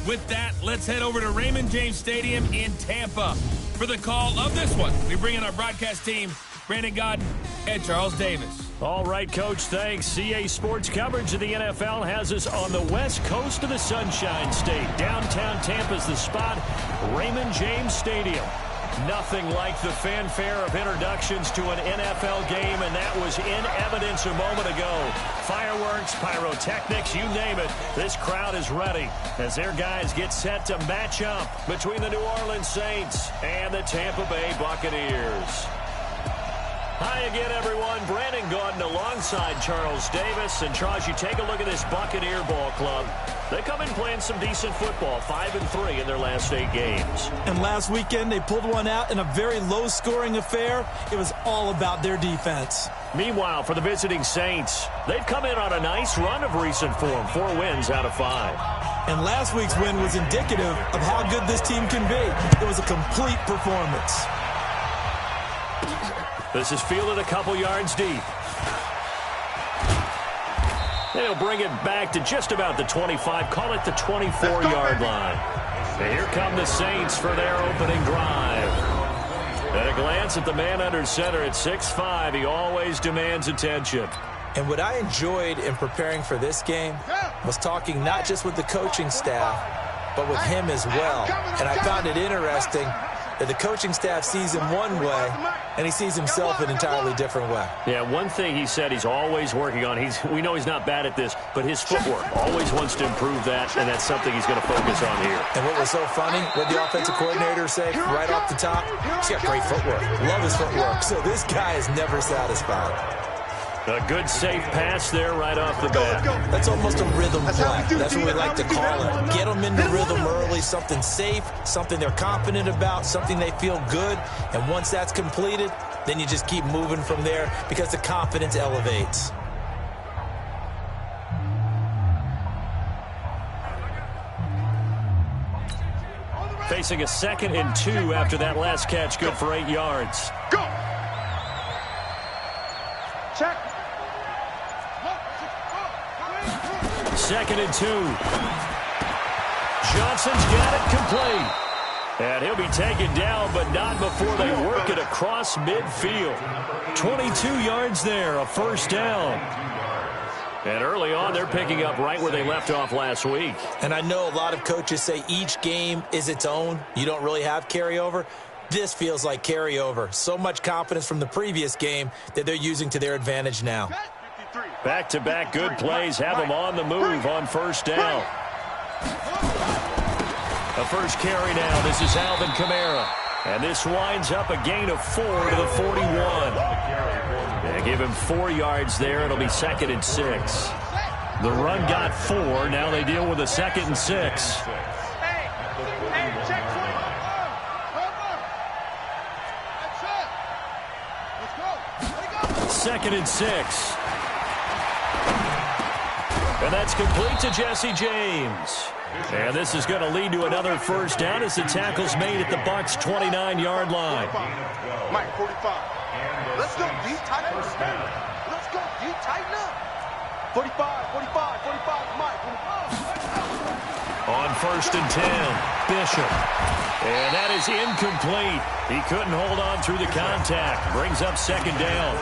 With that, let's head over to Raymond James Stadium in Tampa for the call of this one. We bring in our broadcast team, Brandon Godden and Charles Davis. All right, Coach, thanks. CA Sports coverage of the NFL has us on the west coast of the Sunshine State. Downtown Tampa's the spot, Raymond James Stadium. Nothing like the fanfare of introductions to an NFL game, and that was in evidence a moment ago. Fireworks, pyrotechnics, you name it. This crowd is ready as their guys get set to match up between the New Orleans Saints and the Tampa Bay Buccaneers. Hi again, everyone. Brandon Godden alongside Charles Davis. And, Charles, you take a look at this Buccaneer ball club. They come in playing some decent football, 5-3 in their last 8 games. And last weekend, they pulled one out in a very low-scoring affair. It was all about their defense. Meanwhile, for the visiting Saints, they've come in on a nice run of recent form, 4 wins out of 5. And last week's win was indicative of how good this team can be. It was a complete performance. This is fielded a couple yards deep. They'll bring it back to just about the 25, call it the 24-yard line. And here come the Saints for their opening drive. At a glance at the man under center at 6'5", he always demands attention. And what I enjoyed in preparing for this game was talking not just with the coaching staff, but with him as well. And I found it interesting that the coaching staff sees him one way, and he sees himself an entirely different way. Yeah, one thing he said he's always working on, we know he's not bad at this, but his footwork, always wants to improve that, and that's something he's going to focus on here. And what was so funny, what the offensive coordinator said right off the top, he's got great footwork. Love his footwork. So this guy is never satisfied. A good, safe pass there right off the bat. That's almost a rhythm play. That's what we like to call it. Get them into rhythm early, something safe, something they're confident about, something they feel good. And once that's completed, then you just keep moving from there because the confidence elevates. Facing a 2nd and 2 after that last catch, good for 8 yards. Go! Check. 2nd and 2. Johnson's got it complete. And he'll be taken down, but not before they work it across midfield. 22 yards there, a first down. And early on, they're picking up right where they left off last week. And I know a lot of coaches say each game is its own. You don't really have carryover. This feels like carryover. So much confidence from the previous game that they're using to their advantage now. Back-to-back good plays have them on the move on first down. The first carry now. This is Alvin Kamara. And this winds up a gain of 4 to the 41. They give him 4 yards there. It'll be 2nd and 6. The run got 4. Now they deal with a 2nd and 6. Second and 6. And that's complete to Jesse James. And this is going to lead to another first down as the tackle's made at the Bucs' 29-yard line. Mike, 45. Let's go, D. Tighten up. Let's go, D. Tighten up. 45, 45, 45, Mike. On 1st and 10, Bishop. And that is incomplete. He couldn't hold on through the contact. Brings up 2nd down.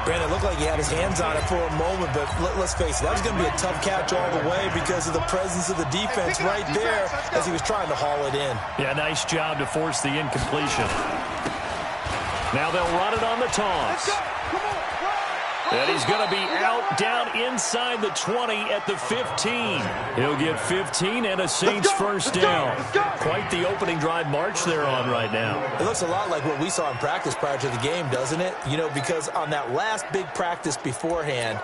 Brandon, it looked like he had his hands on it for a moment, but let's face it, that was going to be a tough catch all the way because of the presence of the defense right there as he was trying to haul it in. Yeah, nice job to force the incompletion. Now they'll run it on the toss. And he's going to be out down inside the 20 at the 15. He'll get 15 and a Saints first down. Quite the opening drive march they're on right now. It looks a lot like what we saw in practice prior to the game, doesn't it? You know, because on that last big practice beforehand,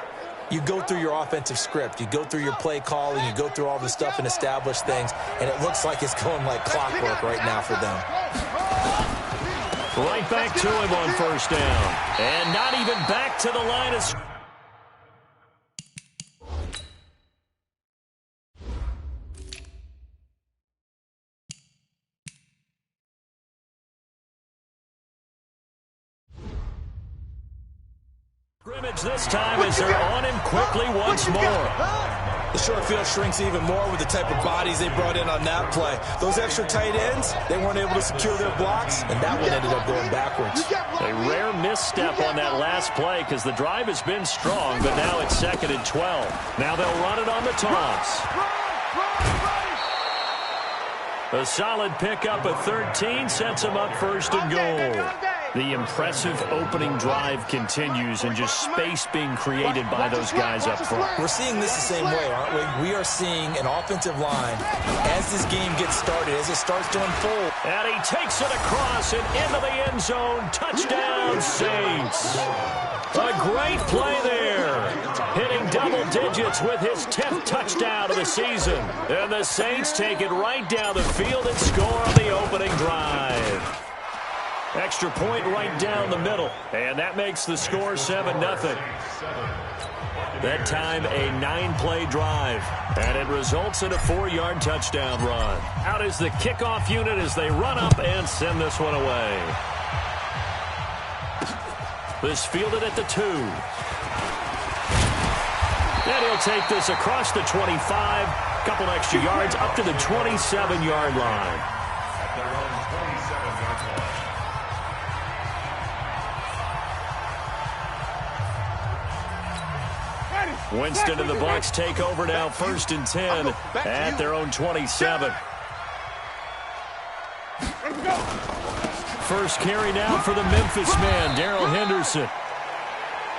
you go through your offensive script. You go through your play calling. You go through all the stuff and establish things. And it looks like it's going like clockwork right now for them. Right back to him on first down. And not even back to the line of scrimmage this time as they're on him quickly once more. The short field shrinks even more with the type of bodies they brought in on that play. Those extra tight ends, they weren't able to secure their blocks, and that one ended up going backwards. A rare misstep on that last play because the drive has been strong, but now it's 2nd and 12. Now they'll run it on the toss. A solid pickup of 13 sets them up 1st and goal. The impressive opening drive continues and just space being created by those guys up front. We're seeing this the same way, aren't we? We are seeing an offensive line as this game gets started, as it starts to unfold. And he takes it across and into the end zone. Touchdown, Saints. A great play there. Hitting double digits with his 10th touchdown of the season. And the Saints take it right down the field and score on the opening drive. Extra point right down the middle. And that makes the score 7-0. That time a 9-play drive. And it results in a 4-yard touchdown run. Out is the kickoff unit as they run up and send this one away. This fielded at the 2. And he'll take this across the 25. Couple extra yards up to the 27-yard line. Winston and the Bucs take over now, 1st and 10 at their own 27. First carry now for the Memphis man, Darrell Henderson.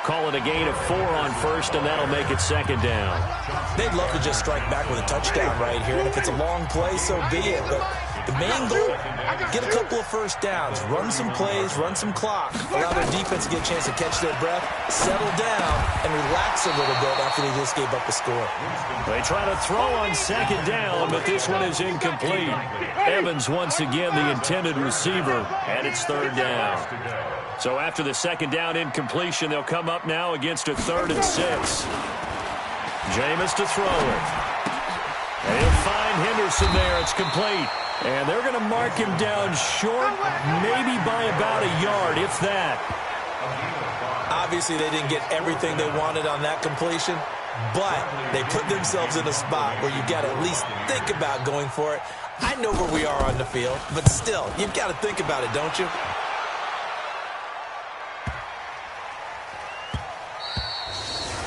Call it a gain of 4 on 1st, and that'll make it 2nd down. They'd love to just strike back with a touchdown right here, and if it's a long play, so be it. But the main goal, get a couple of first downs, run some plays, run some clock, allow their defense to get a chance to catch their breath, settle down, and relax a little bit after they just gave up a score. They try to throw on 2nd down, but this one is incomplete. Evans once again the intended receiver, and it's 3rd down. So after the 2nd down incompletion, they'll come up now against a 3rd and 6. Jameis to throw it. They'll find Henderson there. It's complete. And they're going to mark him down short, maybe by about a yard, if that. Obviously, they didn't get everything they wanted on that completion, but they put themselves in a spot where you got to at least think about going for it. I know where we are on the field, but still, you've got to think about it, don't you?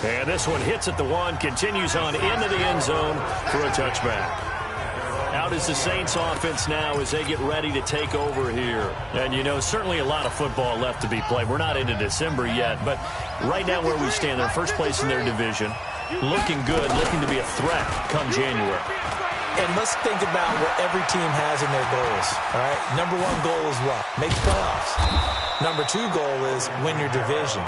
And this one hits at the 1, continues on into the end zone for a touchback. Out is the Saints offense now as they get ready to take over here. And, you know, certainly a lot of football left to be played. We're not into December yet, but right now where we stand, they're first place in their division. Looking good, looking to be a threat come January. And let's think about what every team has in their goals, all right? Number 1 goal is what? Make the playoffs. Number 2 goal is win your division.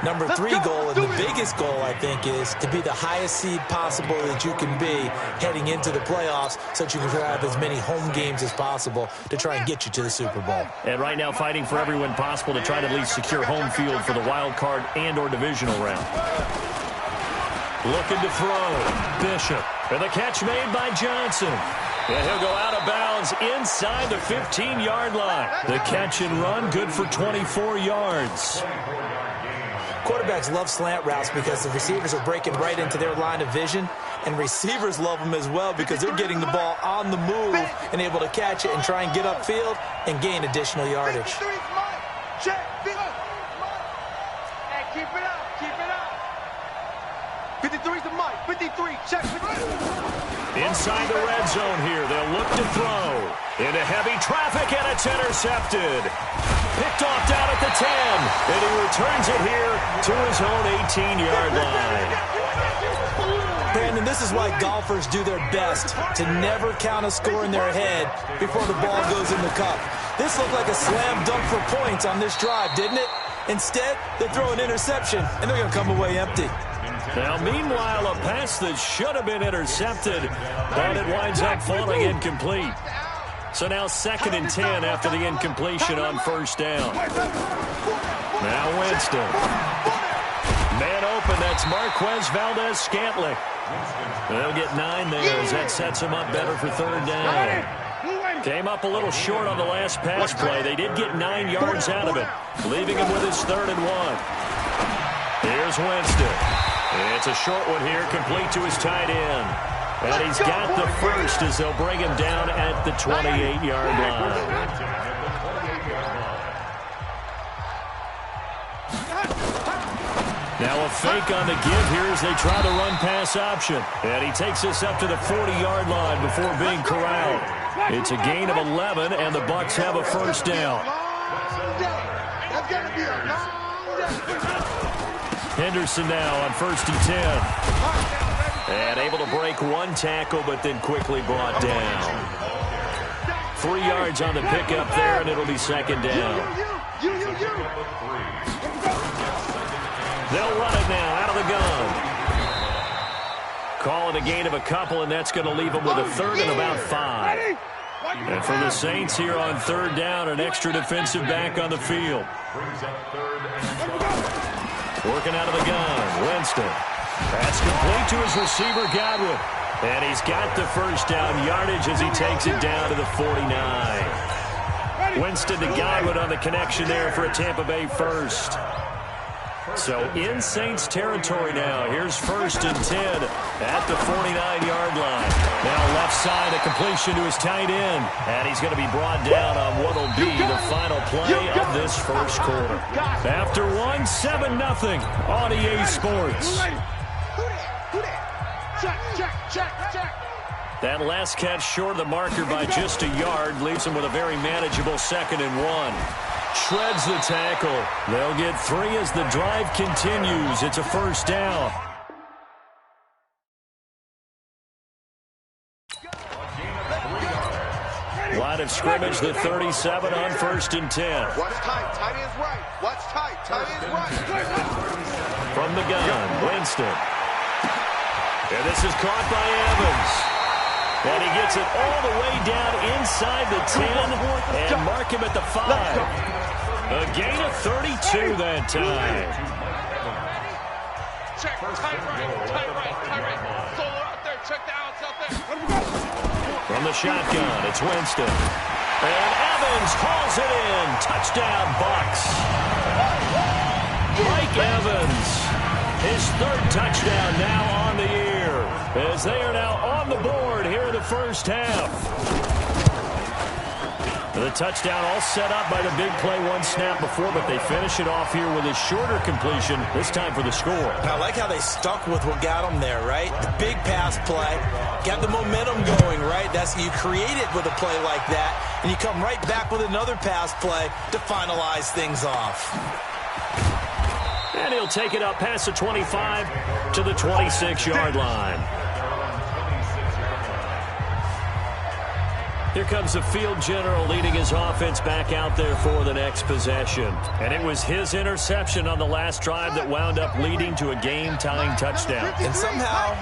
Number 3 goal, and the biggest goal, I think, is to be the highest seed possible that you can be heading into the playoffs so that you can have as many home games as possible to try and get you to the Super Bowl. And right now fighting for every win possible to try to at least secure home field for the wild card and or divisional round. Looking to throw. Bishop. And the catch made by Johnson. And he'll go out of bounds inside the 15-yard line. The catch and run good for 24 yards. Quarterbacks love slant routes because the receivers are breaking right into their line of vision, and receivers love them as well because they're getting the ball on the move and able to catch it and try and get upfield and gain additional yardage. Check. Hey, keep it up. 53's the mic. 53, check. Inside the red zone here, they'll look to throw. Into heavy traffic, and it's intercepted. Picked off down at the 10, and he returns it here to his own 18-yard line. Brandon, this is why golfers do their best to never count a score in their head before the ball goes in the cup. This looked like a slam dunk for points on this drive, didn't it? Instead, they throw an interception, and they're going to come away empty. Now, meanwhile, a pass that should have been intercepted, but it winds up falling incomplete. So now 2nd and 10 after the incompletion on 1st down. Now Winston. Man open, that's Marquez Valdez-Scantling. They'll get 9 there as that sets him up better for 3rd down. Came up a little short on the last pass play. They did get 9 yards out of it, leaving him with his 3rd and 1. Here's Winston. It's a short one here, complete to his tight end. And he's got the first as they'll bring him down at the 28-yard line. Now a fake on the give here as they try the run-pass option. And he takes this up to the 40-yard line before being corralled. It's a gain of 11, and the Bucs have a first down. Henderson now on 1st and 10. And able to break one tackle, but then quickly brought down. 3 yards on the pickup there, and it'll be second down. They'll run it now out of the gun. Call it a gain of a couple, and that's going to leave them with a third and about 5. And for the Saints here on 3rd down, an extra defensive back on the field. Working out of the gun, Winston. That's complete to his receiver, Godwin. And he's got the first down yardage as he takes it down to the 49. Winston to Godwin on the connection there for a Tampa Bay first. So in Saints territory now. Here's 1st and 10 at the 49-yard line. Now left side, a completion to his tight end. And he's going to be brought down on what will be the final play of this first quarter. After one, 7-0 on EA Sports. That last catch short of the marker by just a yard leaves him with a very manageable 2nd and 1. Shreds the tackle. They'll get 3 as the drive continues. It's a first down. Line of scrimmage, the 37 on 1st and 10. What's tight? Tight end's right. What's tight? Tight end's right. From the gun, Winston. And this is caught by Evans. And he gets it all the way down inside the 10 and mark him at the 5. A gain of 32 that time. Check, tight right. Solo out there, check the outs out there. From the shotgun, it's Winston. And Evans hauls it in. Touchdown, Bucs. Mike Evans, his 3rd touchdown now on the year, as they are now on the board here in the first half. The touchdown all set up by the big play, one snap before, but they finish it off here with a shorter completion, this time for the score. And I like how they stuck with what got them there, right? The big pass play, got the momentum going, right? You create it with a play like that, and you come right back with another pass play to finalize things off. And he'll take it up past the 25 to the 26-yard line. Here comes the field general leading his offense back out there for the next possession. And it was his interception on the last drive that wound up leading to a game-tying touchdown. And somehow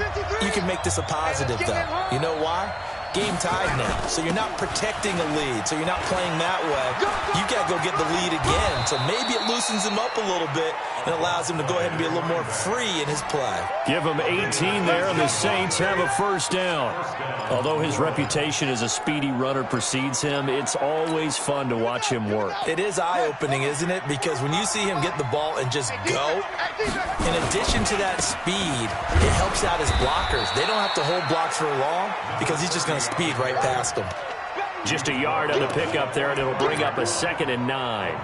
you can make this a positive, though. You know why? Game tied now, so you're not protecting a lead, so you're not playing that way. You got to go get the lead again, so maybe it loosens him up a little bit and allows him to go ahead and be a little more free in his play. Give him 18 there, and the Saints have a first down. Although his reputation as a speedy runner precedes him, it's always fun to watch him work. It is eye-opening, isn't it? Because when you see him get the ball and just go, in addition to that speed, it helps out his blockers. They don't have to hold blocks for long because he's just going to speed right past them. Just a yard on the pickup there, and it'll bring up a 2nd and 9.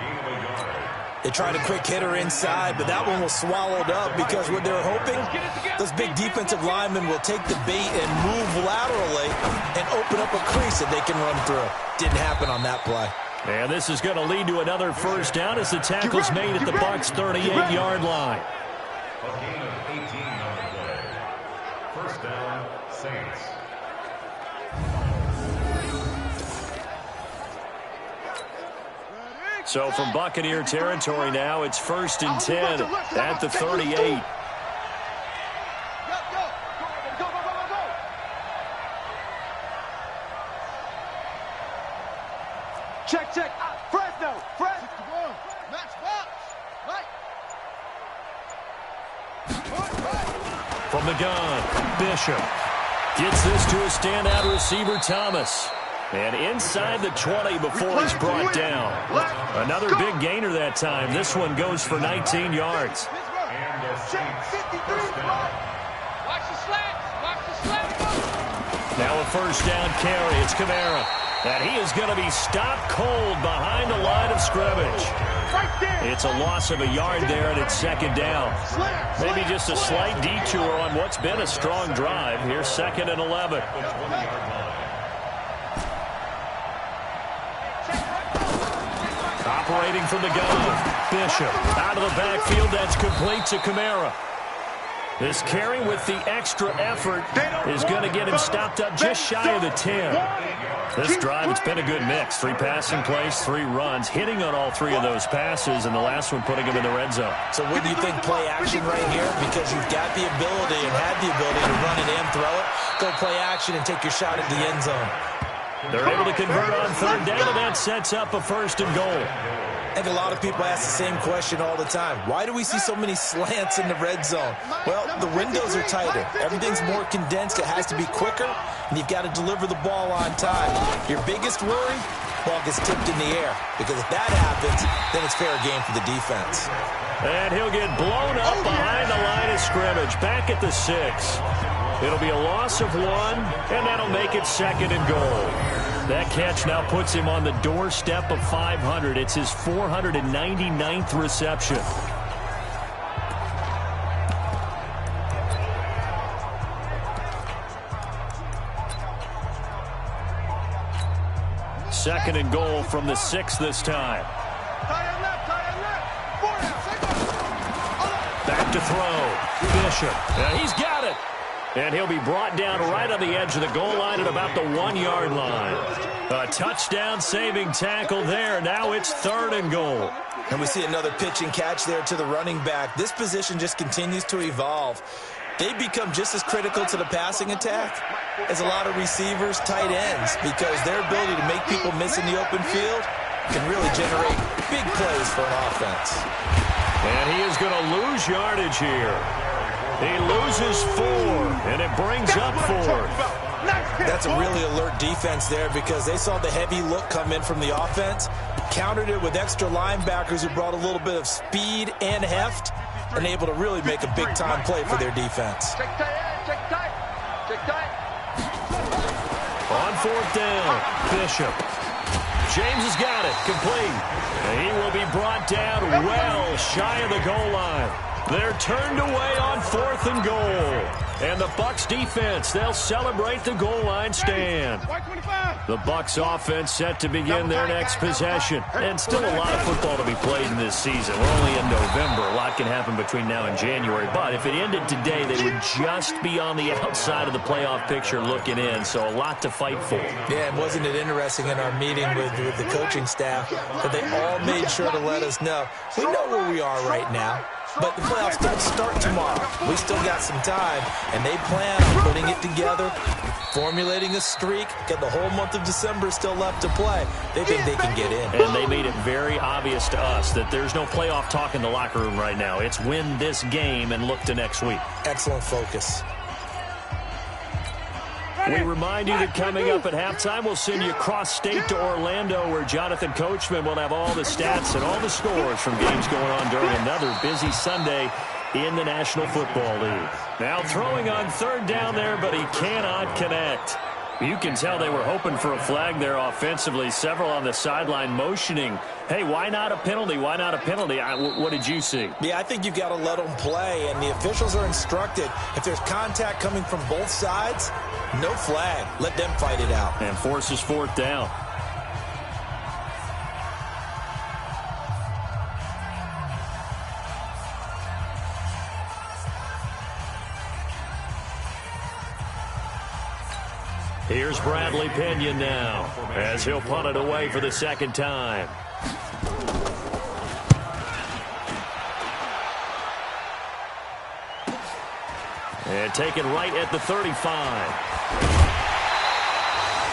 They tried a quick hitter inside, but that one was swallowed up because what they're hoping, those big defensive linemen will take the bait and move laterally and open up a crease that they can run through. Didn't happen on that play. And this is going to lead to another first down as the tackle's made at the Bucs' 38-yard line. A gain of 18 on the play. First down, Saints. So from Buccaneer territory now, it's 1st and 10 at the 38. Check. Fresno. Match box. Right. From the gun, Bishop gets this to a standout receiver, Thomas. And inside the 20 before he's brought down. Another big gainer that time. This one goes for 19 yards. And a Check 53, Mike. Watch the slants. Watch the slants. Now a first down carry. It's Kamara. And he is going to be stopped cold behind the line of scrimmage. Right there. It's a loss of a yard there, and it's second down. Maybe just a slight detour on what's been a strong drive. Here's 2nd and 11. Operating from the gun. Bishop out of the backfield. That's complete to Kamara. This carry with the extra effort is going to get him stopped up just shy of the 10. This drive, it's been a good mix. 3 passing plays, 3 runs, hitting on all 3 of those passes, and the last one putting him in the red zone. So wouldn't you think play action right here? Because you've got the ability and had the ability to run it in, throw it, go play action, and take your shot at the end zone. They're able to convert on 3rd down, and that sets up a 1st and goal. I think a lot of people ask the same question all the time. Why do we see so many slants in the red zone? Well, the windows are tighter. Everything's more condensed. It has to be quicker, and you've got to deliver the ball on time. Your biggest worry? Ball gets tipped in the air, because if that happens, then it's fair game for the defense. And he'll get blown up behind the line of scrimmage, back at the 6. It'll be a loss of 1, and that'll make it 2nd and goal. That catch now puts him on the doorstep of 500. It's his 499th reception. Second and goal from the 6 this time. Back to throw. Bishop. Yeah, he's got it. And he'll be brought down right on the edge of the goal line at about the 1-yard line. A touchdown-saving tackle there. Now it's 3rd and goal. And we see another pitch and catch there to the running back. This position just continues to evolve. They become just as critical to the passing attack as a lot of receivers, tight ends, because their ability to make people miss in the open field can really generate big plays for an offense. And he is going to lose yardage here. He loses 4, and it brings up 4th. That's a really alert defense there because they saw the heavy look come in from the offense, countered it with extra linebackers who brought a little bit of speed and heft, and able to really make a big-time play for their defense. Check tight. Check tight. Check tight. On 4th down, Bishop. James has got it, complete. And he will be brought down well shy of the goal line. They're turned away on 4th and goal. And the Bucs defense, they'll celebrate the goal line stand. The Bucs offense set to begin their next possession. And still a lot of football to be played in this season. We're only in November. A lot can happen between now and January. But if it ended today, they would just be on the outside of the playoff picture looking in. So a lot to fight for. Yeah, and wasn't it interesting in our meeting with the coaching staff that they all made sure to let us know, we know where we are right now. But the playoffs don't start tomorrow. We still got some time, and they plan on putting it together, formulating a streak, get the whole month of December still left to play. They think they can get in. And they made it very obvious to us that there's no playoff talk in the locker room right now. It's win this game and look to next week. Excellent focus. We remind you that coming up at halftime, we'll send you cross-state to Orlando, where Jonathan Coachman will have all the stats and all the scores from games going on during another busy Sunday in the National Football League. Now throwing on 3rd down there, but he cannot connect. You can tell they were hoping for a flag there offensively. Several on the sideline motioning, hey, why not a penalty? Why not a penalty? What did you see? Yeah, I think you've got to let them play, and the officials are instructed, if there's contact coming from both sides, no flag. Let them fight it out. And forces 4th down. Here's Bradley Pinion now, as he'll punt it away for the 2nd time. And taken right at the 35.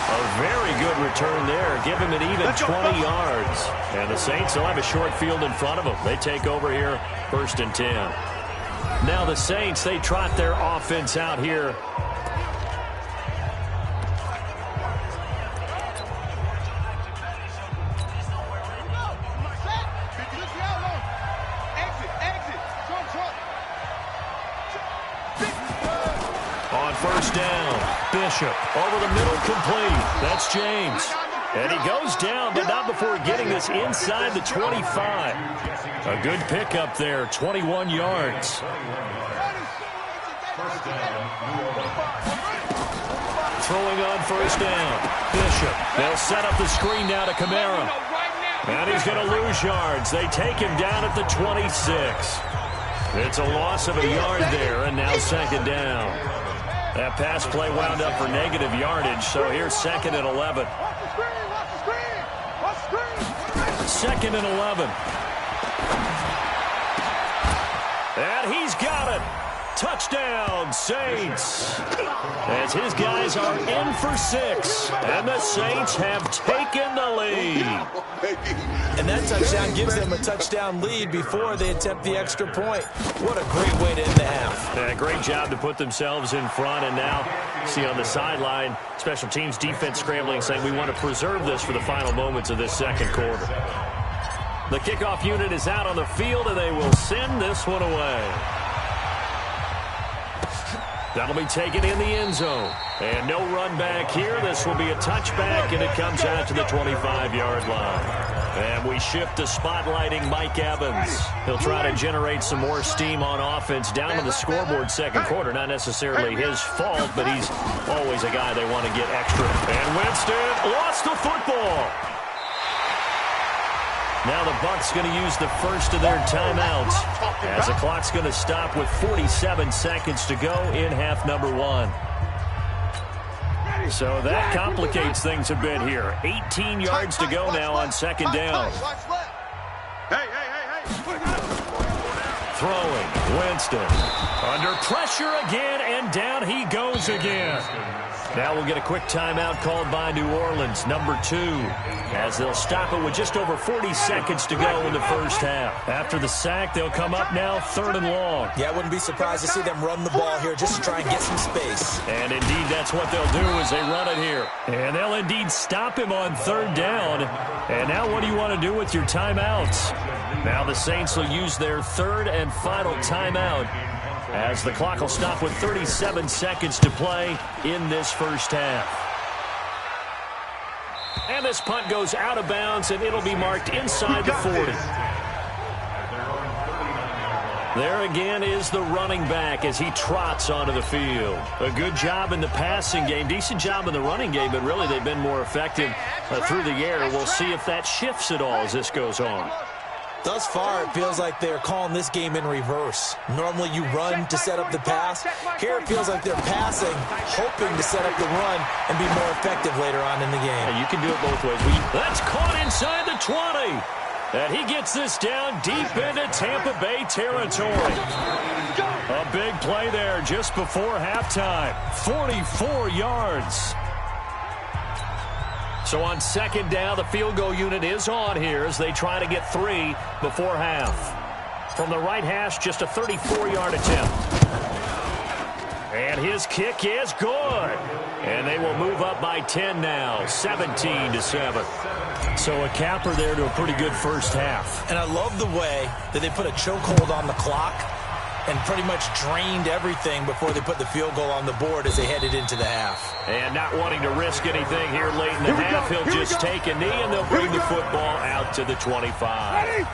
A very good return there, giving it even 20 yards. And the Saints will have a short field in front of them. They take over here, 1st and 10. Now the Saints, they trot their offense out here. first down. Bishop over the middle, complete. That's James. And he goes down, but not before getting this inside the 25. A good pickup there, 21 yards. Throwing on first down. Bishop. They'll set up the screen now to Kamara. And he's going to lose yards. They take him down at the 26. It's a loss of a yard there, and now second down. That pass play wound up for negative yardage, so here's 2nd and 11. 2nd and 11. And he's got it. Touchdown, Saints. As his guys are in for 6, and the Saints have taken the lead. And that touchdown gives them a touchdown lead before they attempt the extra point. What a great way to end the half. Yeah, great job to put themselves in front, and now see on the sideline, special teams defense scrambling, saying we want to preserve this for the final moments of this second quarter. The kickoff unit is out on the field, and they will send this one away. That'll be taken in the end zone. And no run back here. This will be a touchback, and it comes out to the 25-yard line. And we shift to spotlighting Mike Evans. He'll try to generate some more steam on offense down to the scoreboard second quarter. Not necessarily his fault, but he's always a guy they want to get extra. And Winston lost the football. Now the Bucs going to use the first of their timeouts as the clock's going to stop with 47 seconds to go in half number 1. So that complicates things a bit here. 18 yards to go now on second down. Throwing, Winston. Under pressure again, and down he goes again. Now we'll get a quick timeout called by New Orleans, number 2, as they'll stop it with just over 40 seconds to go in the first half. After the sack, they'll come up now 3rd and long. Yeah, I wouldn't be surprised to see them run the ball here just to try and get some space. And indeed, that's what they'll do as they run it here. And they'll indeed stop him on 3rd down. And now what do you want to do with your timeouts? Now the Saints will use their 3rd and final timeout, as the clock will stop with 37 seconds to play in this first half. And this punt goes out of bounds, and it'll be marked inside the 40. There again is the running back as he trots onto the field. A good job in the passing game, decent job in the running game, but really they've been more effective through the air. We'll see if that shifts at all as this goes on. Thus far, it feels like they're calling this game in reverse. Normally you run to set up the pass. Here it feels like they're passing, hoping to set up the run and be more effective later on in the game. Yeah, you can do it both ways. That's caught inside the 20. And he gets this down deep into Tampa Bay territory. A big play there just before halftime. 44 yards. So on second down, the field goal unit is on here as they try to get 3 before half. From the right hash, just a 34-yard attempt. And his kick is good. And they will move up by 10 now, 17-7. So a capper there to a pretty good first half. And I love the way that they put a chokehold on the clock and pretty much drained everything before they put the field goal on the board as they headed into the half. And not wanting to risk anything here late in the half, he'll just take a knee, and they'll bring the football out to the 25.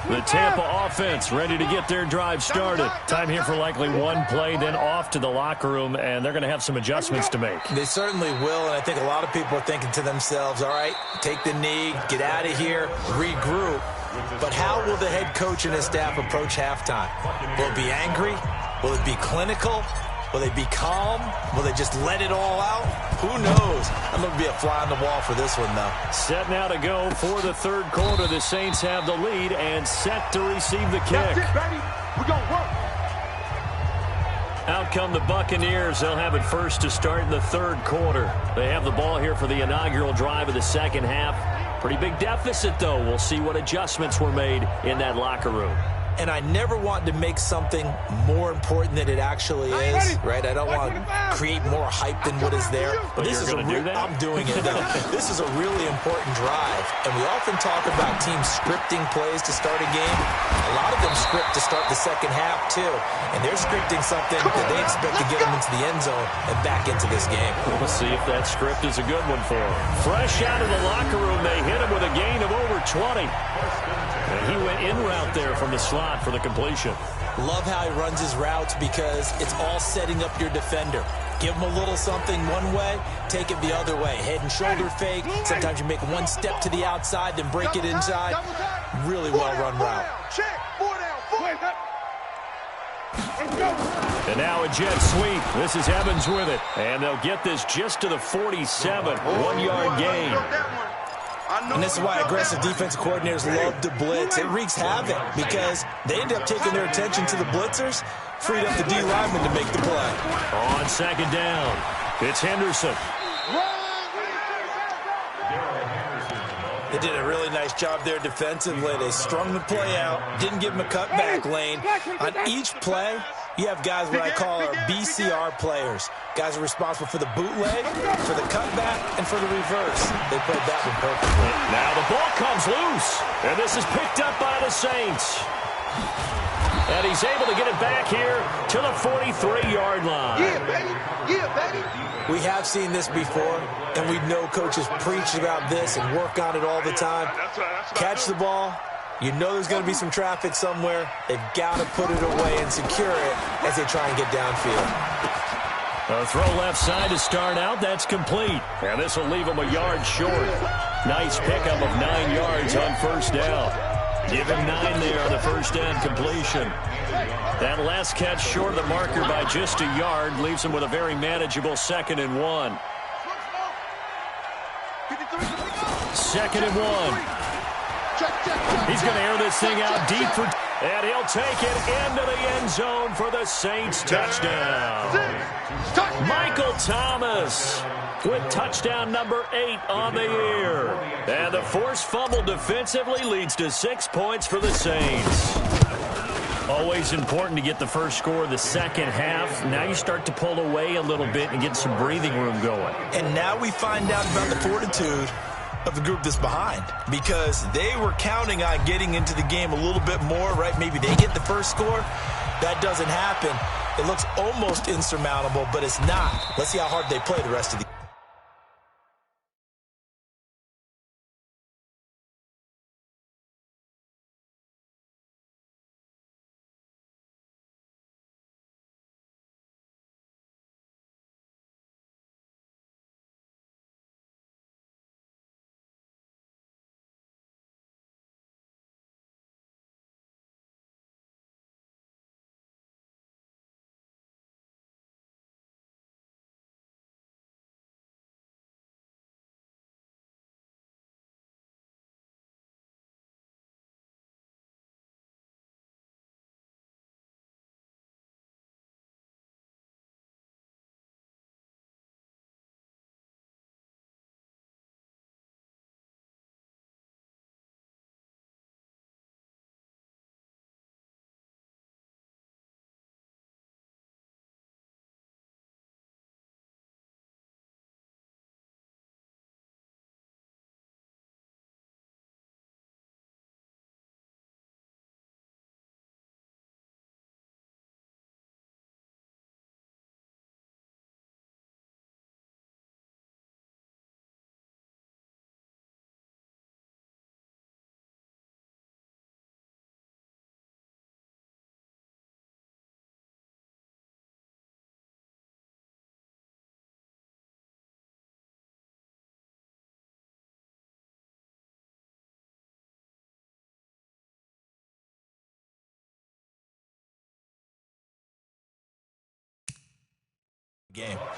The Tampa offense ready to get their drive started. Time here for likely one play, then off to the locker room, and they're going to have some adjustments to make. They certainly will, and I think a lot of people are thinking to themselves, all right, take the knee, get out of here, regroup. But how will the head coach and his staff approach halftime? Will it be angry? Will it be clinical? Will they be calm? Will they just let it all out? Who knows? I'm going to be a fly on the wall for this one, though. Set now to go for the third quarter. The Saints have the lead and set to receive the kick. Get ready. We're going to work. Out come the Buccaneers. They'll have it first to start in the third quarter. They have the ball here for the inaugural drive of the second half. Pretty big deficit, though. We'll see what adjustments were made in that locker room. and I never want to make something more important than it actually is, right? I don't want to create more hype than what is there. But this is I'm doing it, though. This is a really important drive, and we often talk about teams scripting plays to start a game. A lot of them script to start the second half, too, and they're scripting something that they expect to get them into the end zone and back into this game. Let's see if that script is a good one for him. Fresh out of the locker room, they hit him with a gain of over 20. And he went in route there from the slot for the completion. Love how he runs his routes because it's all setting up your defender. Give him a little something one way, take it the other way. Head and shoulder fake. Sometimes you make one step to the outside, then break it inside. Really well-run route. And now a jet sweep. This is Evans with it. And they'll get this just to the 47. 1-yard gain. And this is why aggressive defensive coordinators love to blitz. It wreaks havoc because they end up taking their attention to the blitzers, freed up the D lineman to make the play. On second down, it's Henderson. They did a really nice job there defensively. They strung the play out, didn't give him a cutback lane. On each play, you have guys what I call our BCR players. Guys are responsible for the bootleg, for the cutback, and for the reverse. They played that one perfectly. Now the ball comes loose, and this is picked up by the Saints. And he's able to get it back here to the 43-yard line. Yeah, baby. Yeah, baby. We have seen this before, and we know coaches preach about this and work on it all the time. Catch the ball. You know there's going to be some traffic somewhere. They've got to put it away and secure it as they try and get downfield. A throw left side to start out. That's complete. And this will leave him a yard short. Nice pickup of 9 yards on first down. Give him 9 there on the first down completion. That last catch short of the marker by just a yard leaves him with a very manageable 2nd and 1. 2nd and 1. He's going to air this thing out deep for... And he'll take it into the end zone for the Saints touchdown. Michael Thomas with touchdown number 8 on the year. And the forced fumble defensively leads to 6 points for the Saints. Always important to get the first score of the second half. Now you start to pull away a little bit and get some breathing room going. And now we find out about the fortitude of the group that's behind, because they were counting on getting into the game a little bit more, right? Maybe they get the first score. That doesn't happen. It looks almost insurmountable, but it's not. Let's see how hard they play the rest of the game.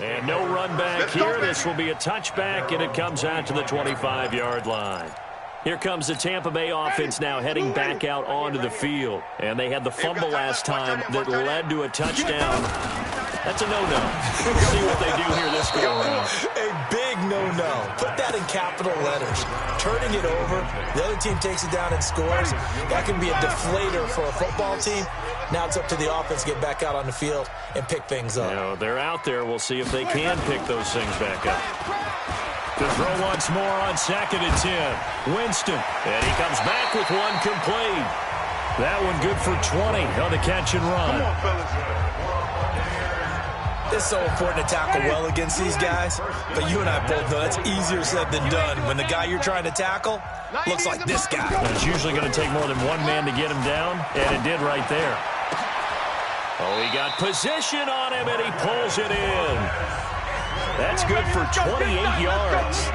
And no run back here. This will be a touchback, and it comes out to the 25-yard line. Here comes the Tampa Bay offense now heading back out onto the field. And they had the fumble last time that led to a touchdown. That's a no-no. We'll see what they do here this go around. A big no-no. Put that in capital letters. Turning it over, the other team takes it down and scores. That can be a deflator for a football team. Now it's up to the offense to get back out on the field and pick things up. You know, they're out there. We'll see if they can pick those things back up. To throw once more on 2nd and 10. Winston. And he comes back with one complete. That one good for 20 on the catch and run. Come on, fellas. It's so important to tackle well against these guys, but you and I both know that's easier said than done when the guy you're trying to tackle looks like this guy. And it's usually going to take more than one man to get him down, and it did right there. Oh, he got position on him, and he pulls it in. That's good for 28 yards.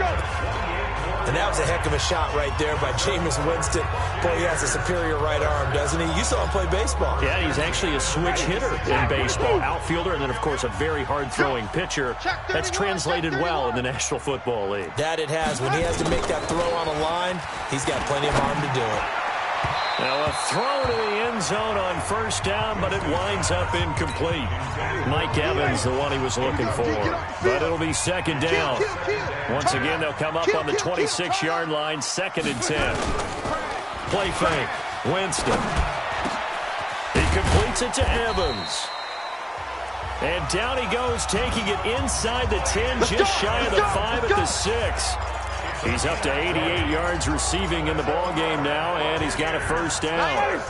And that was a heck of a shot right there by Jameis Winston. Boy, he has a superior right arm, doesn't he? You saw him play baseball. Yeah, he's actually a switch hitter in baseball. Outfielder, and then, of course, a very hard-throwing pitcher. That's translated well in the National Football League. That it has. When he has to make that throw on a line, he's got plenty of arm to do it. Now a throw to the end zone on 1st down, but it winds up incomplete. Mike Evans, the one he was looking for. But it'll be 2nd down. Once again, they'll come up on the 26-yard line, 2nd and 10. Play fake. Winston. He completes it to Evans. And down he goes, taking it inside the 10, just shy of the 5 at the 6. He's up to 88 yards receiving in the ball game now, and he's got a 1st down.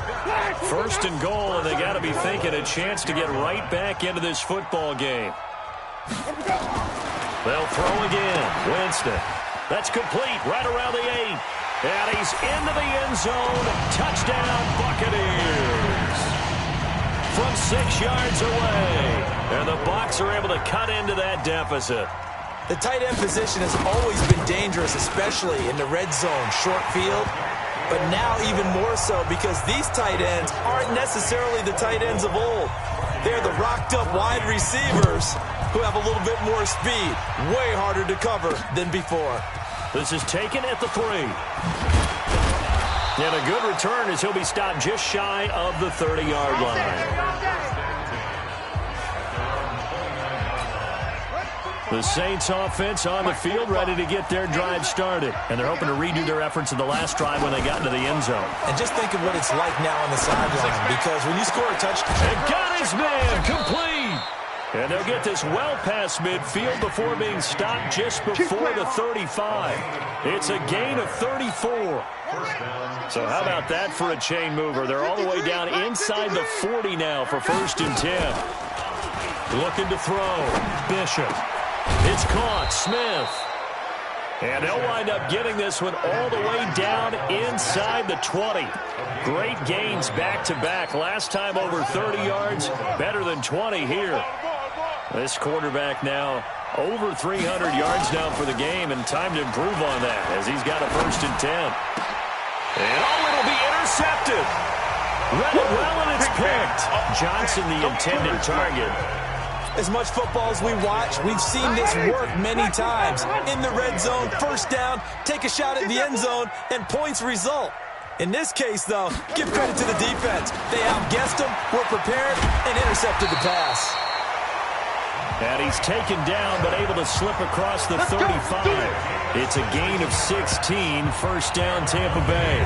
1st and goal, and they got to be thinking a chance to get right back into this football game. They'll throw again. Winston. That's complete right around the 8. And he's into the end zone. Touchdown, Buccaneers. From 6 yards away. And the Bucs are able to cut into that deficit. The tight end position has always been dangerous, especially in the red zone, short field. But now even more so because these tight ends aren't necessarily the tight ends of old. They're the rocked-up wide receivers who have a little bit more speed. Way harder to cover than before. This is taken at the 3. And a good return as he'll be stopped just shy of the 30-yard line. The Saints offense on the field, ready to get their drive started. And they're hoping to redo their efforts in the last drive when they got into the end zone. And just think of what it's like now on the sideline, because when you score a touchdown... And got his man complete. And they'll get this well past midfield before being stopped just before the 35. It's a gain of 34. So how about that for a chain mover? They're all the way down inside the 40 now for 1st and 10. Looking to throw. Bishop. It's caught. Smith. And they'll wind up getting this one all the way down inside the 20. Great gains back-to-back. Last time over 30 yards. Better than 20 here. This quarterback now over 300 yards now for the game, and time to improve on that as he's got a 1st and 10. And it'll be intercepted. Read it well, and it's picked. Johnson, the intended target. As much football as we watch, we've seen this work many times. In the red zone, 1st down, take a shot at the end zone, and points result. In this case, though, give credit to the defense. They outguessed them, were prepared, and intercepted the pass. And he's taken down, but able to slip across the 35. It's a gain of 16, 1st down Tampa Bay.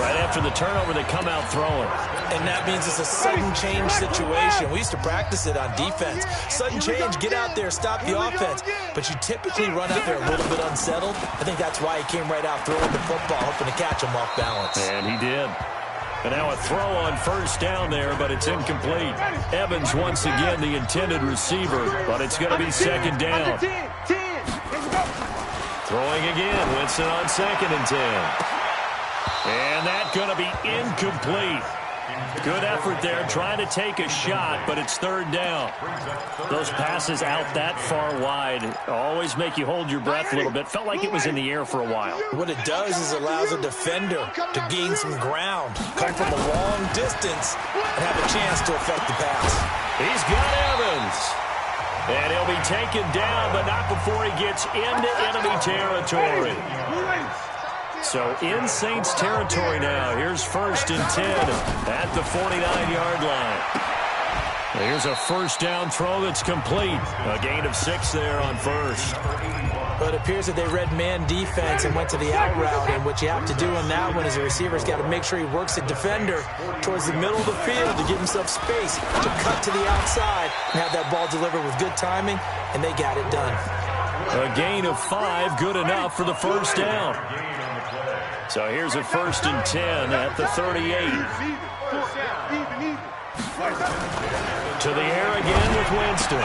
Right after the turnover, they come out throwing. And that means it's a sudden change situation. We used to practice it on defense. Sudden change, get out there, stop the offense. But you typically run out there a little bit unsettled. I think that's why he came right out throwing the football, hoping to catch him off balance. And he did. And now a throw on 1st down there, but it's incomplete. Evans once again the intended receiver, but it's going to be 2nd down. Throwing again, Winston on 2nd and 10. And that's going to be incomplete. Good effort there, trying to take a shot, but it's 3rd down. Those passes out that far wide always make you hold your breath a little bit. Felt like it was in the air for a while. What it does is allows a defender to gain some ground, come from a long distance, and have a chance to affect the pass. He's got Evans. And he'll be taken down, but not before he gets into enemy territory. So in Saints territory now. Here's 1st and 10 at the 49-yard line. Here's a first down throw that's complete. A gain of 6 there on first. But it appears that they read man defense and went to the out route. And what you have to do on that one is the receiver's got to make sure he works the defender towards the middle of the field to give himself space to cut to the outside and have that ball delivered with good timing, and they got it done. A gain of 5, good enough for the first down. So here's a 1st and 10 at the 38. To the air again with Winston.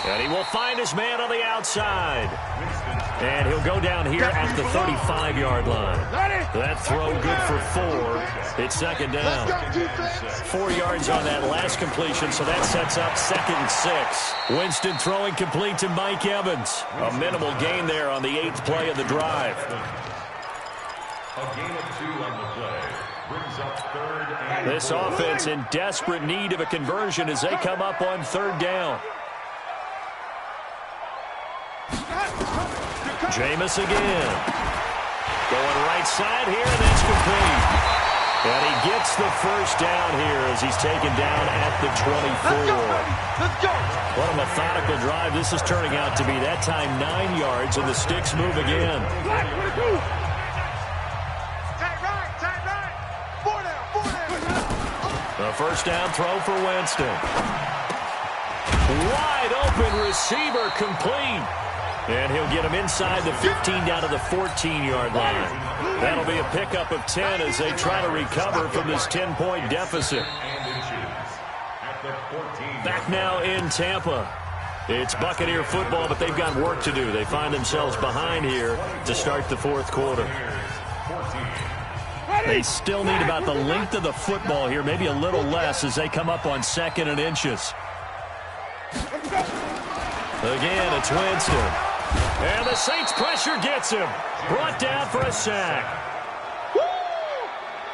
And he will find his man on the outside. And he'll go down here at the 35-yard line. That throw good for 4. It's second down. 4 yards on that last completion, so that sets up 2nd and 6. Winston throwing complete to Mike Evans. A minimal gain there on the 8th play of the drive. A gain of 2 on the play. Brings up 3rd and This offense in desperate need of a conversion as they come up on 3rd down. Jameis again. Going right side here, and that's complete. And he gets the first down here as he's taken down at the 24. Let's go. What a methodical drive this is turning out to be. That time 9 yards, and the sticks move again. Tight right. 4 down. A first down throw for Winston. Wide open receiver complete. And he'll get him inside the 15 down to the 14-yard line. That'll be a pickup of 10 as they try to recover from this 10-point deficit. Back now in Tampa. It's Buccaneer football, but they've got work to do. They find themselves behind here to start the 4th quarter. They still need about the length of the football here, maybe a little less as they come up on 2nd and inches. Again, it's Winston. And the Saints pressure gets him. Brought down for a sack.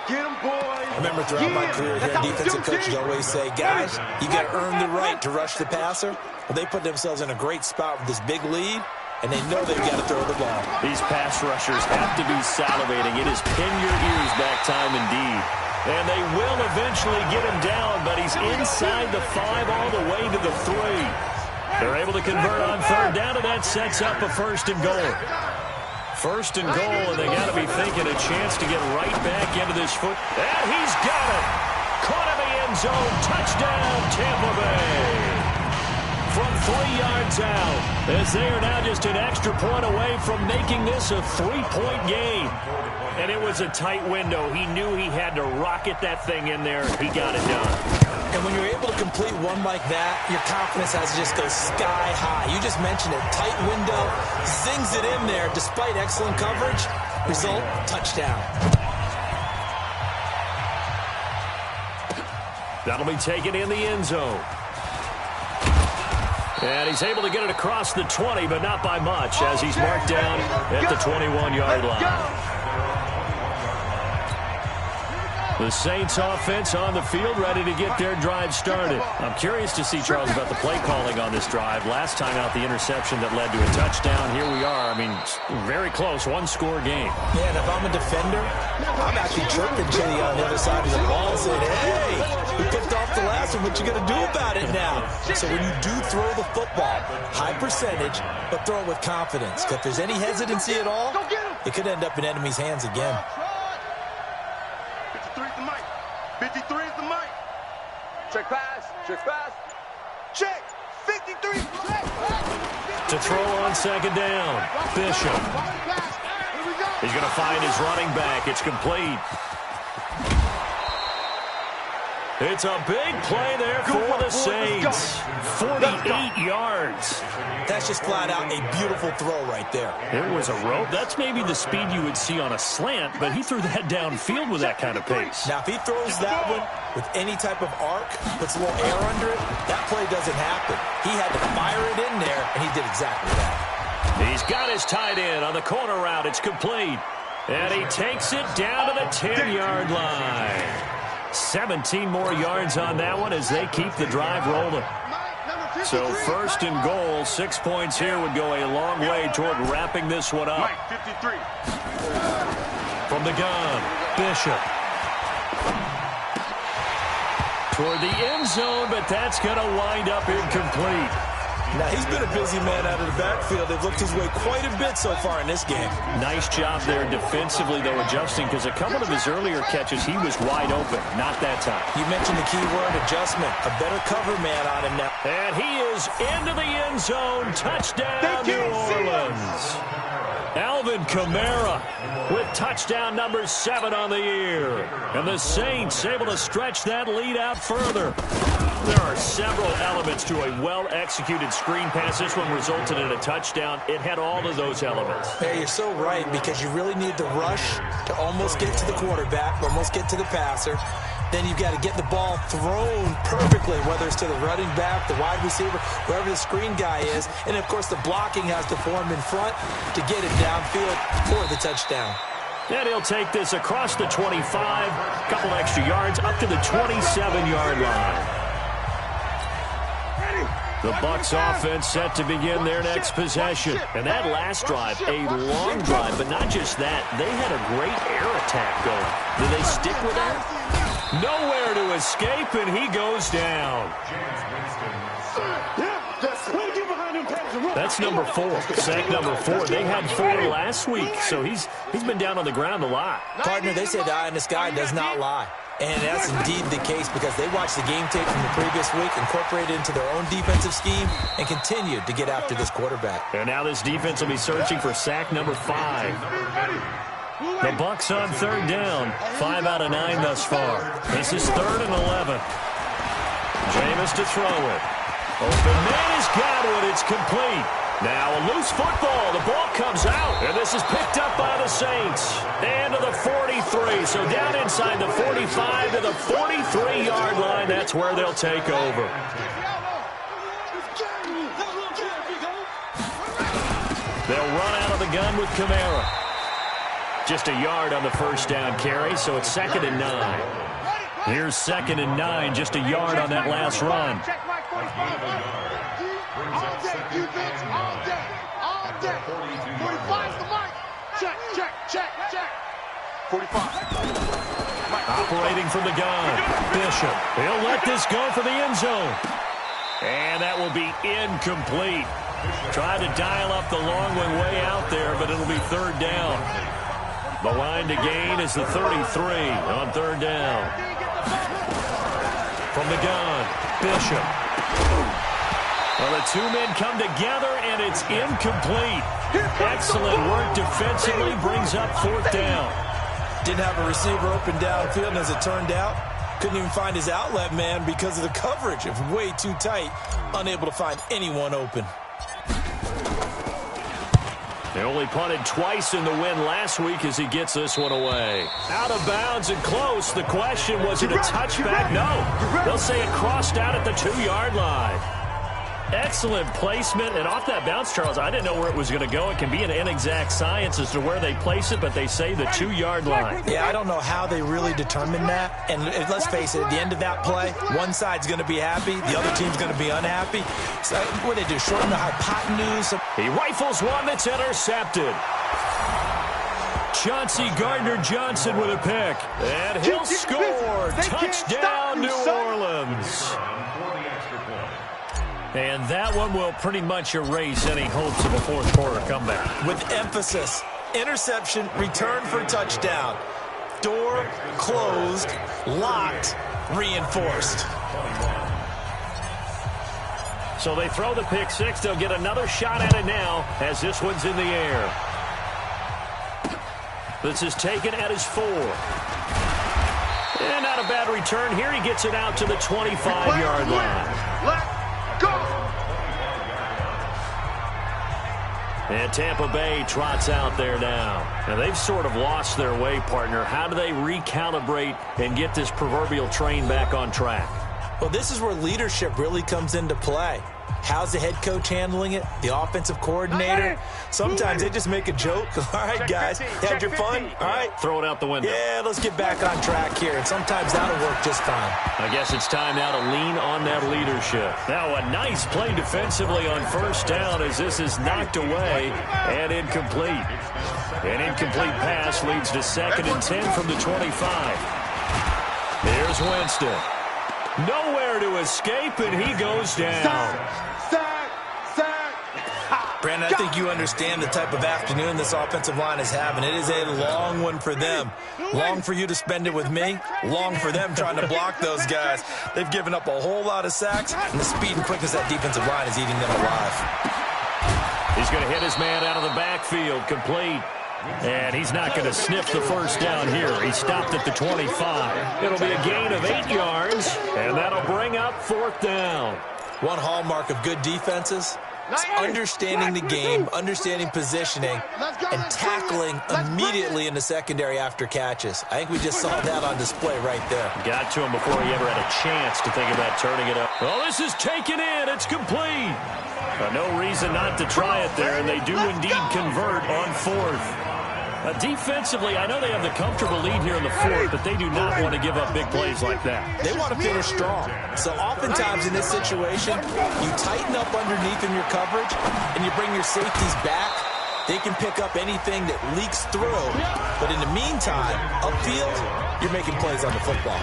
Get him, boys. I remember throughout my career here, defensive coaches always say, guys, you got to earn the right to rush the passer. Well, they put themselves in a great spot with this big lead, and they know they've got to throw the ball. These pass rushers have to be salivating. It is pin your ears back time indeed. And they will eventually get him down, but he's inside the 5 all the way to the 3. They're able to convert on 3rd down, and that sets up a 1st and goal. 1st and goal, and they got to be thinking a chance to get right back into this foot. And he's got it. Caught in the end zone. Touchdown, Tampa Bay. From 3 yards out, as they are now just an extra point away from making this a 3-point game. And it was a tight window. He knew he had to rocket that thing in there. He got it done. And when you're able to complete one like that, your confidence has to just go sky high. You just mentioned it. Tight window, zings it in there despite excellent coverage. Result, touchdown. That'll be taken in the end zone. And he's able to get it across the 20, but not by much, as he's marked down at the 21-yard line. The Saints offense on the field, ready to get their drive started. I'm curious to see, Charles, about the play calling on this drive. Last time out, the interception that led to a touchdown. Here we are. I mean, very close, 1-score game. Yeah, and if I'm a defender, I'm actually chirping Chitty on the other side of the ball saying, hey, we picked off the last one. What you going to do about it now? So when you do throw the football, high percentage, but throw it with confidence. If there's any hesitancy at all, it could end up in enemy's hands again. 53 is the mic. Check pass. Check. 53. Check. To throw on 2nd down, Bishop. He's going to find his running back. It's complete. It's a big play there for the Saints. 48 yards. That's just flat out a beautiful throw right there. There was a rope. That's maybe the speed you would see on a slant, but he threw that downfield with that kind of pace. Now, if he throws that one with any type of arc, puts a little air under it, that play doesn't happen. He had to fire it in there, and he did exactly that. He's got his tight end on the corner route. It's complete. And he takes it down to the 10-yard line. 17 more yards on that one as they keep the drive rolling. So 1st and goal, 6 points here would go a long way toward wrapping this one up. From the gun, Bishop. toward the end zone, but that's going to wind up incomplete. Now, he's been a busy man out of the backfield. They've looked his way quite a bit so far in this game. Nice job there defensively, though, adjusting, because a couple of his earlier catches, he was wide open. Not that time. You mentioned the key word, adjustment. A better cover man on him now. And he is into the end zone. Touchdown, New Orleans. Alvin Kamara with touchdown number 7 on the year. And the Saints able to stretch that lead out further. There are several elements to a well-executed screen pass. This one resulted in a touchdown. It had all of those elements. Hey, you're so right, because you really need the rush to almost get to the quarterback, almost get to the passer. Then you've got to get the ball thrown perfectly, whether it's to the running back, the wide receiver, wherever the screen guy is. And, of course, the blocking has to form in front to get it downfield for the touchdown. And he'll take this across the 25, a couple extra yards, up to the 27-yard line. The Bucs offense set to begin their next possession. And that last drive, a long drive, but not just that. They had a great air attack going. Do they stick with that? Nowhere to escape, and he goes down. That's number 4, sack number 4. They had 4 last week, so he's been down on the ground a lot. Partner, they say the eye in the sky does not lie. And that's indeed the case, because they watched the game tape from the previous week, incorporated it into their own defensive scheme, and continued to get after this quarterback. And now this defense will be searching for sack number 5. The Bucs on 3rd down, 5 out of 9 thus far. This is 3rd and 11. Jameis to throw it. Open man has got it. It's complete. Now a loose football. The ball comes out, and this is picked up by the Saints. And to the 43. So down inside the 45 to the 43-yard line. That's where they'll take over. They'll run out of the gun with Kamara. Just a yard on the first down carry, so it's 2nd and 9. Here's 2nd and 9, just a yard on that last run. All day, defense, all day, all day. 45's the mic. Check. 45. Operating from the gun, Bishop. He'll let this go for the end zone. And that will be incomplete. Tried to dial up the long one way out there, but it'll be 3rd down. The line to gain is the 33 on 3rd down. From the gun, Bishop. Well, the 2 men come together, and it's incomplete. Excellent work defensively, brings up 4th down. Didn't have a receiver open downfield, and as it turned out, couldn't even find his outlet man because of the coverage. It was way too tight, unable to find anyone open. They only punted twice in the win last week as he gets this one away. Out of bounds and close. The question, was it a touchback? No. They'll say it crossed out at the 2-yard line. Excellent placement, and off that bounce, Charles, I didn't know where it was going to go. It can be an inexact science as to where they place it, but they say the 2-yard line. Yeah, I don't know how they really determine that. And let's face it, at the end of that play, one side's going to be happy, the other team's going to be unhappy. So what do they do, shorten the hypotenuse? He rifles one that's intercepted. Chauncey Gardner-Johnson with a pick. And he'll score. Touchdown, New Orleans. And that one will pretty much erase any hopes of a 4th quarter comeback. With emphasis, interception, return for touchdown. Door closed, locked, reinforced. So they throw the pick 6. They'll get another shot at it now as this one's in the air. This is taken at his 4. And not a bad return here. He gets it out to the 25-yard line. And Tampa Bay trots out there now. Now, they've sort of lost their way, partner. How do they recalibrate and get this proverbial train back on track? Well, this is where leadership really comes into play. How's the head coach handling it? The offensive coordinator? Sometimes they just make a joke. All right, guys, had your fun? All right. Throw it out the window. Yeah, let's get back on track here. And sometimes that'll work just fine. I guess it's time now to lean on that leadership. Now a nice play defensively on 1st down as this is knocked away and incomplete. An incomplete pass leads to 2nd and 10 from the 25. Here's Winston. Nowhere to escape, and he goes down. Brandon, I think you understand the type of afternoon this offensive line is having. It is a long one for them. Long for you to spend it with me. Long for them trying to block those guys. They've given up a whole lot of sacks, and the speed and quickness of that defensive line is eating them alive. He's going to hit his man out of the backfield, complete. And he's not going to sniff the first down here. He stopped at the 25. It'll be a gain of 8 yards, and that'll bring up 4th down. One hallmark of good defenses is understanding the game, understanding positioning, and tackling immediately in the secondary after catches. I think we just saw that on display right there. Got to him before he ever had a chance to think about turning it up. Oh, this is taken in. It's complete. No reason not to try it there, and they do indeed convert on 4th. Defensively, I know they have the comfortable lead here in the 4th, but they do not want to give up big plays like that. They want to finish strong. So oftentimes in this situation, you tighten up underneath in your coverage, and you bring your safeties back. They can pick up anything that leaks through. But in the meantime, upfield, you're making plays on the football.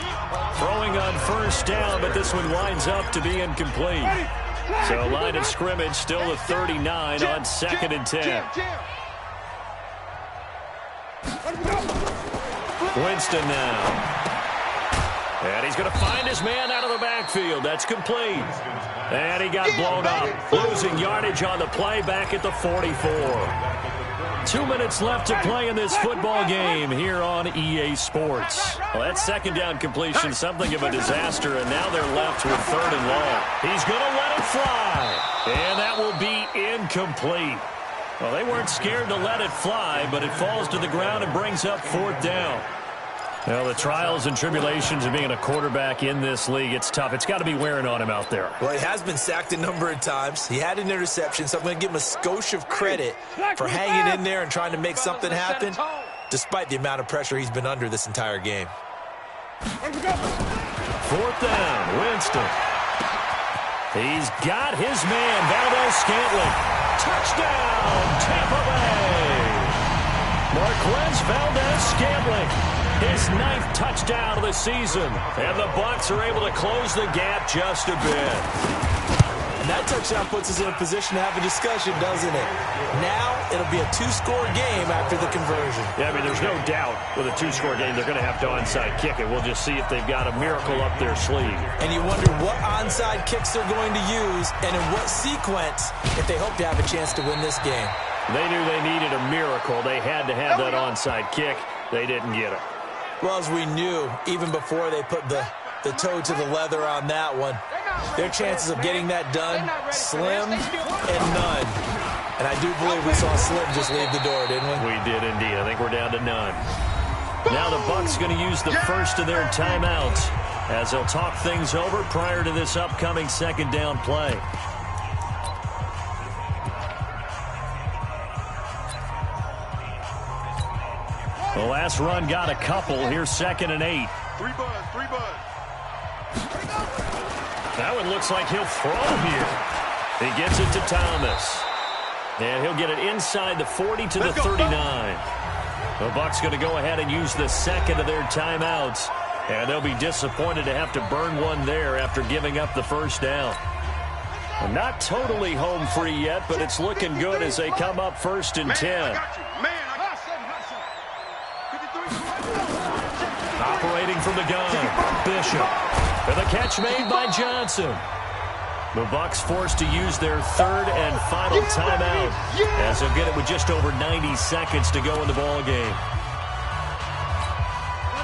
Throwing on first down, but this one winds up to be incomplete. So line of scrimmage still a 39 on 2nd and 10. Winston now. And he's going to find his man out of the backfield. That's complete. And he got blown up. Losing yardage on the play back at the 44. 2 minutes left to play in this football game here on EA Sports. Well, that second down completion, something of a disaster, and now they're left with 3rd and long. He's going to let it fly. And that will be incomplete. Well, they weren't scared to let it fly, but it falls to the ground and brings up 4th down. Well, the trials and tribulations of being a quarterback in this league, it's tough. It's got to be wearing on him out there. Well, he has been sacked a number of times. He had an interception, so I'm going to give him a skosh of credit for hanging in there and trying to make something happen, despite the amount of pressure he's been under this entire game. 4th down, Winston. He's got his man, Valdez-Scantling. Touchdown, Tampa Bay. Marquez Valdez-Scantling, his 9th touchdown of the season. And the Bucs are able to close the gap just a bit. And that touchdown puts us in a position to have a discussion, doesn't it? Now it'll be a 2-score game after the conversion. Yeah, I mean, there's no doubt with a 2-score game they're going to have to onside kick it. We'll just see if they've got a miracle up their sleeve. And you wonder what onside kicks they're going to use and in what sequence if they hope to have a chance to win this game. They knew they needed a miracle. They had to have that onside kick. They didn't get it. Well, as we knew, even before they put the toe to the leather on that one, their chances of getting that done, slim and none. And I do believe we saw Slim just leave the door, didn't we? We did indeed. I think we're down to none. Now the Bucs going to use the first of their timeouts as they'll talk things over prior to this upcoming 2nd down play. The last run got a couple. Here's 2nd and 8. 3 bud. That one looks like he'll throw here. He gets it to Thomas. And he'll get it inside the 40 to the 39. The Bucs going to go ahead and use the 2nd of their timeouts. And they'll be disappointed to have to burn one there after giving up the first down. Well, not totally home free yet, but it's looking good as they come up 1st and 10. Operating from the gun, Bishop. And the catch made by Johnson. The Bucs forced to use their 3rd and final timeout as they'll get it with just over 90 seconds to go in the ball game.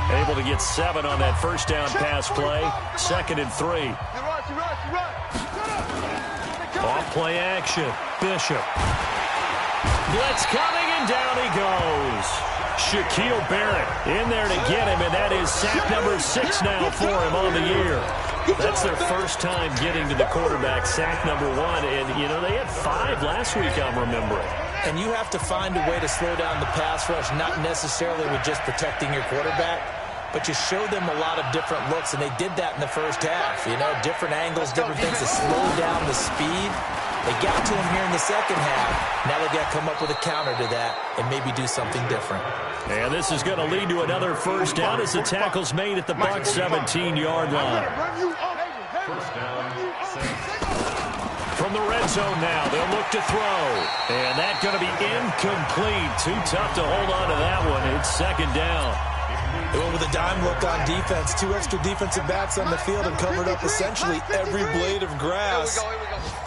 Able to get 7 on that first down pass play. 2nd and 3. Off play action. Bishop. Blitz coming, and down he goes. Shaquille Barrett in there to get him, and that is sack number 6 now for him on the year. That's their first time getting to the quarterback, sack number 1. And, you know, they had 5 last week, I'm remembering. And you have to find a way to slow down the pass rush, not necessarily with just protecting your quarterback, but you show them a lot of different looks, and they did that in the first half. You know, different angles, different things to slow down the speed. They got to him here in the second half. Now they've got to come up with a counter to that and maybe do something different. And this is going to lead to another first down as the tackle's made at the Bucs 17-yard line. First down, Saints. From the red zone now, they'll look to throw. And that's going to be incomplete. Too tough to hold on to that one. It's second down. They went with a dime look on defense. 2 extra defensive backs on the field and covered up essentially every blade of grass.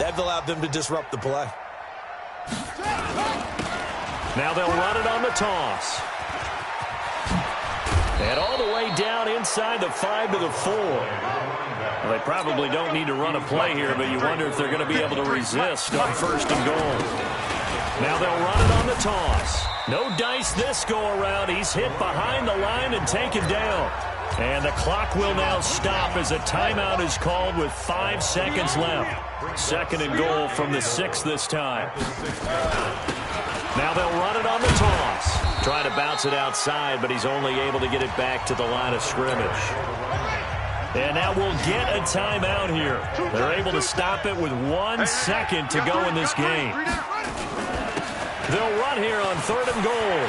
That allowed them to disrupt the play. Now they'll run it on the toss. And all the way down inside the 5 to the 4. Well, they probably don't need to run a play here, but you wonder if they're going to be able to resist on first and goal. Now they'll run it on the toss. No dice this go-around. He's hit behind the line and taken down. And the clock will now stop as a timeout is called with 5 seconds left. Second and goal from the 6 this time. Now they'll run it on the toss. Trying to bounce it outside, but he's only able to get it back to the line of scrimmage. And now we'll get a timeout here. They're able to stop it with 1 second to go in this game. They'll run here on third and goal.